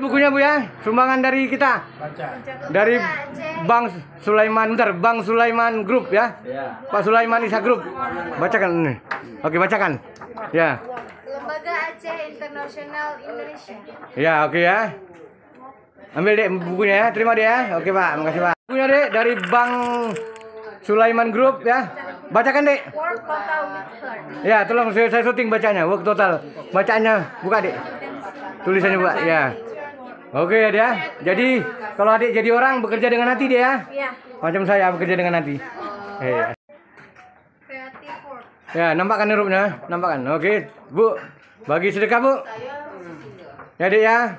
Bukunya Bu ya, sumbangan dari kita. Baca. Dari Bang Sulaiman, Bang Sulaiman Group ya. Pak Sulaiman Isa Group. Bacakan ini. Oke, bacakan. Ya. Lembaga Aceh Internasional Indonesia. Ya, oke ya. Ambil Dek bukunya ya, terima Dek ya. Oke Pak, makasih Pak. Bukunya Dek dari Bang Sulaiman Group ya. Bacakan Dek. Work total with her. Ya, tolong saya syuting bacanya, work total. Bacaannya buka Dek. Tulisannya Pak, ya. Oke ya dia. Jadi kalau adik jadi orang bekerja dengan hati dia ya. Iya. Macam saya bekerja dengan hati. Creative work. Ya, nampakkan hurufnya, nampakkan. Oke, Bu. Bagi sedekah, Bu. Ya, Dek ya.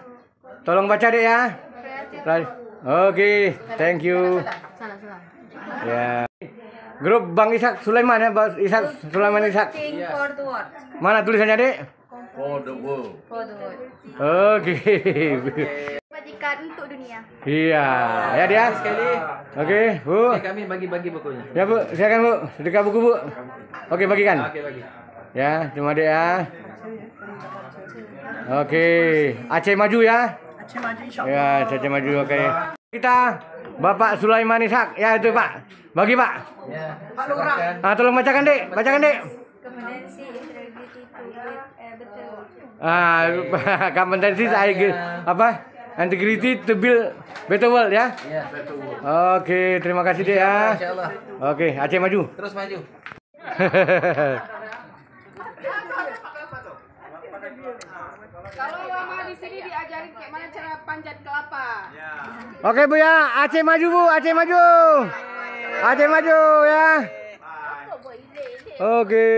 Tolong baca Dek ya. Oke, thank you. Ya. Grup Bang Ishak Sulaiman ya, Bang Ishak Sulaiman Ishak. King for the world. Mana tulisannya, Dek? For the world. Oke. Majikan untuk dunia. Iya, ya dia. Sekali. Oke, Bu. Kami bagi-bagi bukunya. Ya Bu, silakan Bu, sedekah buku Bu. Oke, bagikan. Oke, bagi. Ya, terima Dek ya. Oke, Aceh maju ya. Aceh maju insya Ya, Aceh maju oke. Kita Bapak Sulaiman Ishak, ya itu Pak. Bagi Pak. Ya. Pak Lurah. Tolong bacakan Dek, bacakan Dek. Kompetensi integrity to build a better world. Kompetensi apa? Integrity to build better world ya. Iya, betul. Oke, terima kasih Dek ya. Insyaallah. Oke, Aceh maju. Terus maju. Kalau lama di sini diajarin kayak mana cara panjat kelapa. Oke Bu ya, Aceh maju Bu, Aceh maju. Aceh maju ya. Oke.